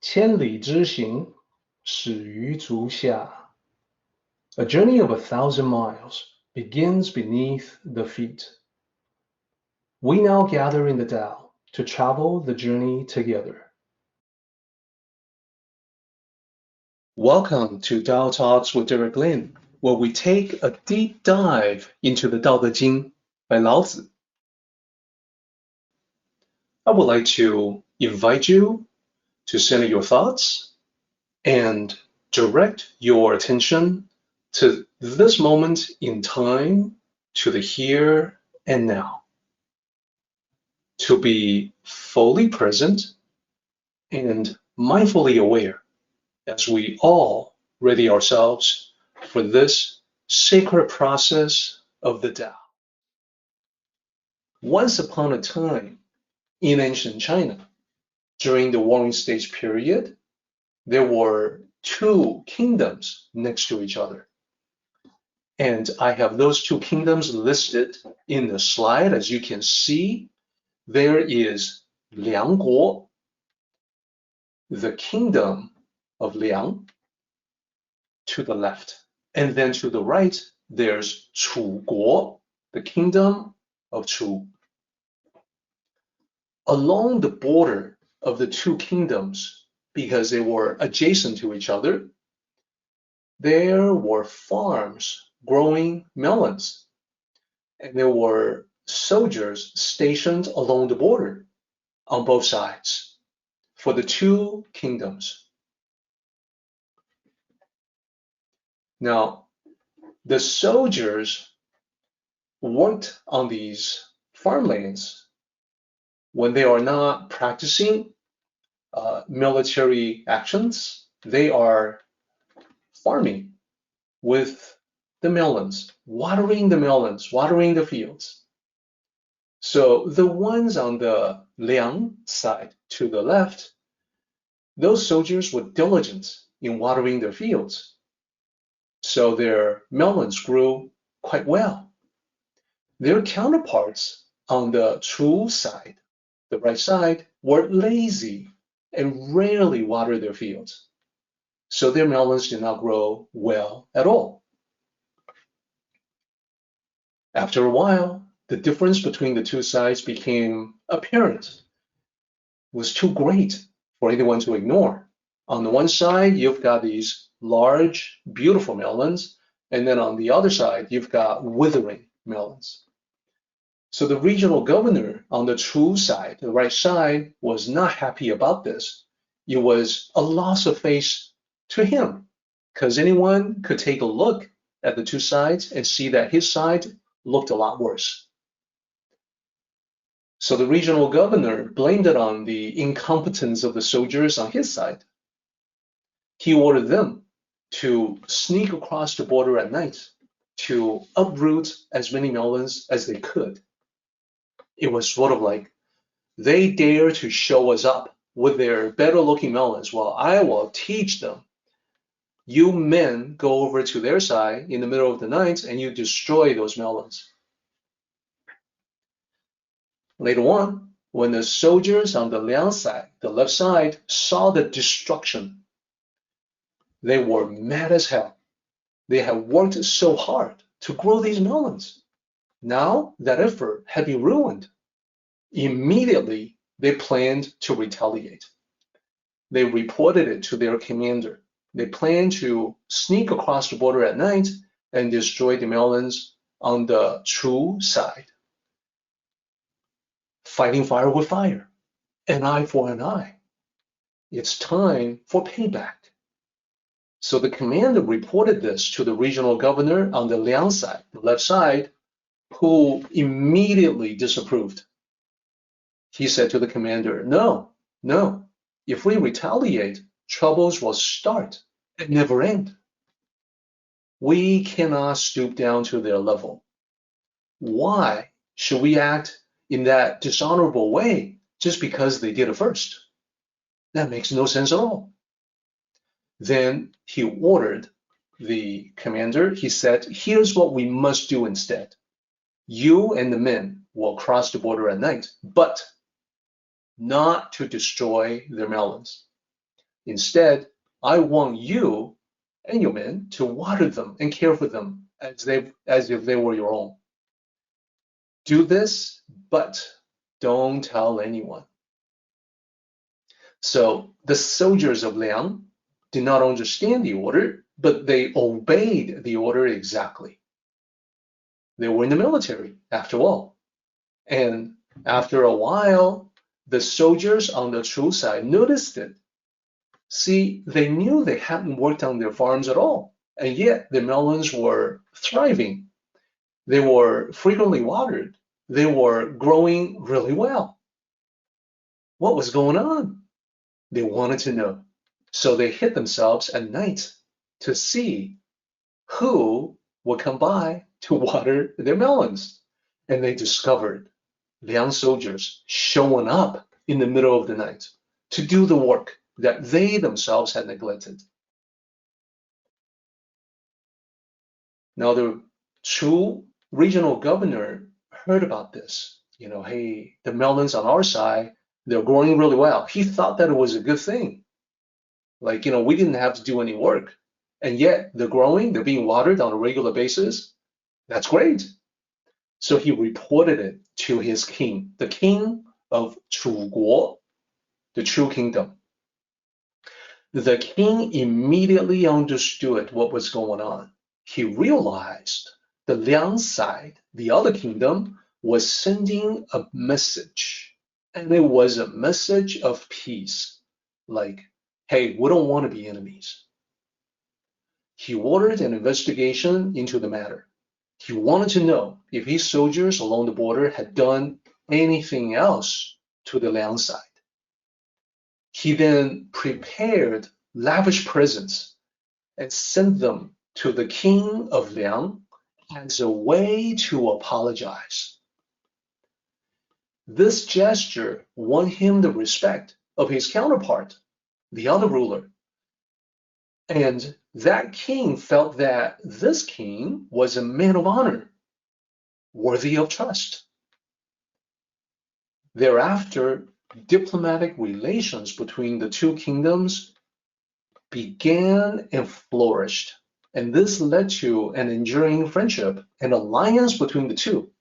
千里之行，始于足下. A journey of 1,000 miles begins beneath the feet. We now gather in the Tao to travel the journey together. Welcome to Tao Talks with Derek Lin, where we take a deep dive into the Daodejing by Lao Zi. I would like to invite you to center your thoughts and direct your attention to this moment in time, to the here and now. To be fully present and mindfully aware as we all ready ourselves for this sacred process of the Tao. Once upon a time, in ancient China, during the warring stage period, there were two kingdoms next to each other. And I have those two kingdoms listed in the slide. As you can see, there is Liang Guo, the kingdom of Liang, to the left. And then to the right, there's Chu Guo, the kingdom of Chu. Along the border of the two kingdoms, because they were adjacent to each other, there were farms growing melons. And there were soldiers stationed along the border on both sides for the two kingdoms. Now, the soldiers worked on these farmlands when they are not practicing military actions. They are farming with the melons, watering the fields. So the ones on the Liang side to the left, those soldiers were diligent in watering their fields. So their melons grew quite well. Their counterparts on the Chu side, the right side, were lazy and rarely watered their fields. So their melons did not grow well at all. After a while, the difference between the two sides became apparent. It was too great for anyone to ignore. On the one side, you've got these large, beautiful melons, and then on the other side, you've got withering melons. So the regional governor on the Chu side, the right side, was not happy about this. It was a loss of face to him, because anyone could take a look at the two sides and see that his side looked a lot worse. So the regional governor blamed it on the incompetence of the soldiers on his side. He ordered them to sneak across the border at night to uproot as many melons as they could. It was sort of like, they dare to show us up with their better looking melons. Well, I will teach them. You men go over to their side in the middle of the night and you destroy those melons. Later on, when the soldiers on the Liang side, the left side, saw the destruction, they were mad as hell. They had worked so hard to grow these melons. Now that effort had been ruined. Immediately, they planned to retaliate. They reported it to their commander. They planned to sneak across the border at night and destroy the melons on the Chu side. Fighting fire with fire, an eye for an eye. It's time for payback. So the commander reported this to the regional governor on the Liang side, the left side, who immediately disapproved. He said to the commander, no, if we retaliate, troubles will start and never end. We cannot stoop down to their level. Why should we act in that dishonorable way just because they did it first? That makes no sense at all. Then he ordered the commander, he said, here's what we must do instead. You and the men will cross the border at night, but not to destroy their melons. Instead, I want you and your men to water them and care for them as if they were your own. Do this, but don't tell anyone. So the soldiers of Liang did not understand the order, but they obeyed the order exactly. They were in the military, after all. And after a while, the soldiers on the Chu side noticed it. See, they knew they hadn't worked on their farms at all, and yet the melons were thriving. They were frequently watered. They were growing really well. What was going on? They wanted to know. So they hid themselves at night to see who would come by to water their melons. And they discovered Liang soldiers showing up in the middle of the night to do the work that they themselves had neglected. Now the Chu regional governor heard about this. Hey, the melons on our side, they're growing really well. He thought that it was a good thing. Like, we didn't have to do any work. And yet they're growing, they're being watered on a regular basis. That's great. So he reported it to his king, the king of Chuguo, the Chu kingdom. The king immediately understood what was going on. He realized the Liang side, the other kingdom, was sending a message. And it was a message of peace. Like, hey, we don't want to be enemies. He ordered an investigation into the matter. He wanted to know if his soldiers along the border had done anything else to the Liang side. He then prepared lavish presents and sent them to the king of Liang as a way to apologize. This gesture won him the respect of his counterpart, the other ruler. And that king felt that this king was a man of honor, worthy of trust. Thereafter, diplomatic relations between the two kingdoms began and flourished, and this led to an enduring friendship and alliance between the two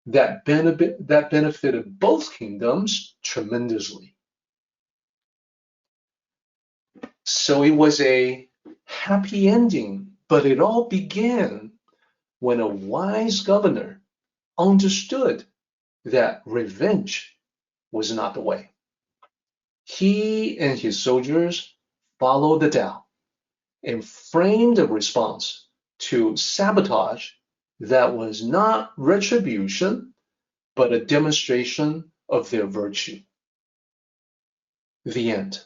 that benefited both kingdoms tremendously. So it was a happy ending, but it all began when a wise governor understood that revenge was not the way. He and his soldiers followed the Tao and framed a response to sabotage that was not retribution, but a demonstration of their virtue. The end.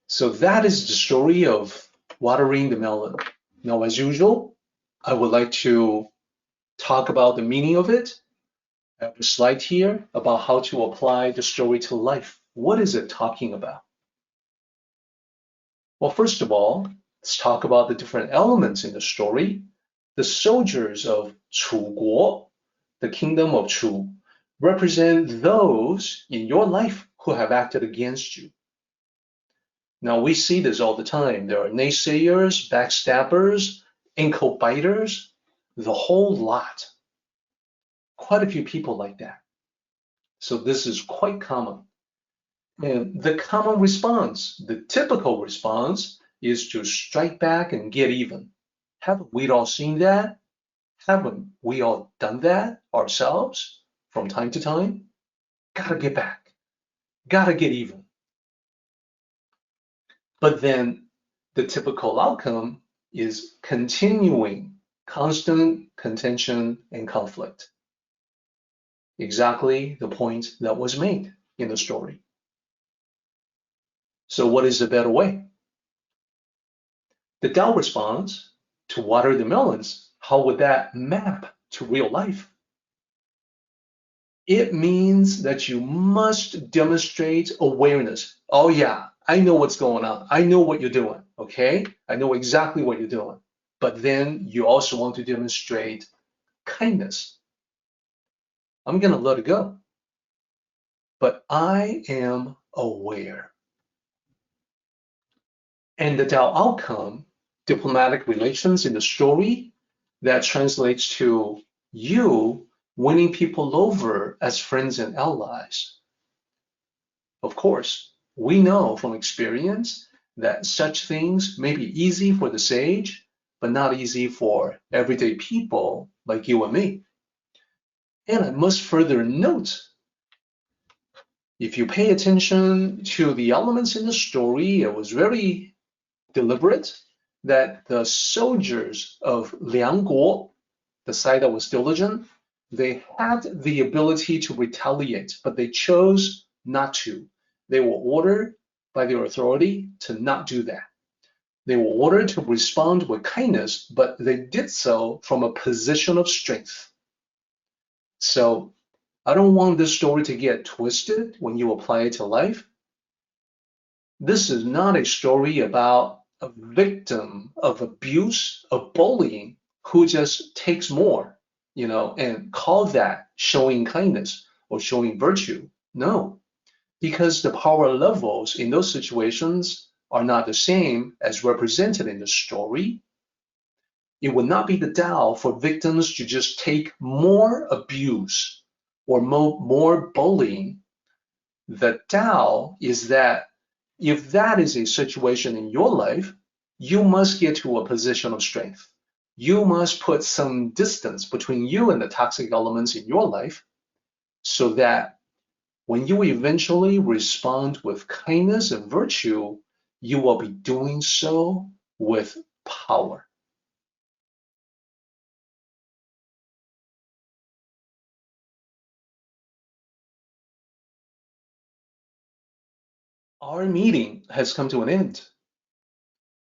So that is the story of watering the melon. Now, as usual, I would like to talk about the meaning of it. I have a slide here about how to apply the story to life. What is it talking about? Well, first of all, let's talk about the different elements in the story. The soldiers of Chuguo, the kingdom of Chu, represent those in your life who have acted against you. Now, we see this all the time. There are naysayers, backstabbers, ankle biters, the whole lot. Quite a few people like that. So this is quite common. And the common response, the typical response, is to strike back and get even. Haven't we all seen that? Haven't we all done that ourselves from time to time? Gotta get back. Gotta get even. But then the typical outcome is continuing constant contention and conflict. Exactly the point that was made in the story. So what is the better way? The Tao response to water the melons, how would that map to real life? It means that you must demonstrate awareness. Oh yeah, I know what's going on. I know what you're doing, okay? I know exactly what you're doing. But then you also want to demonstrate kindness. I'm gonna let it go. but I am aware. And the Tao outcome, diplomatic relations in the story, that translates to you winning people over as friends and allies. Of course, we know from experience that such things may be easy for the sage, but not easy for everyday people like you and me. And I must further note, if you pay attention to the elements in the story, it was very deliberate that the soldiers of Liangguo, the side that was diligent, they had the ability to retaliate, but they chose not to. They were ordered by their authority to not do that. They were ordered to respond with kindness, but they did so from a position of strength. So I don't want this story to get twisted when you apply it to life. This is not a story about a victim of abuse, of bullying, who just takes more, and call that showing kindness or showing virtue. No, because the power levels in those situations are not the same as represented in the story. It would not be the Tao for victims to just take more abuse or more bullying. The Tao is that if that is a situation in your life, you must get to a position of strength. You must put some distance between you and the toxic elements in your life so that when you eventually respond with kindness and virtue, you will be doing so with power. Our meeting has come to an end,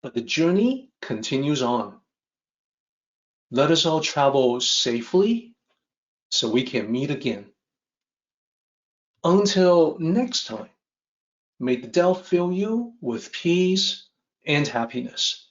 but the journey continues on. Let us all travel safely so we can meet again. Until next time, may the Tao fill you with peace and happiness.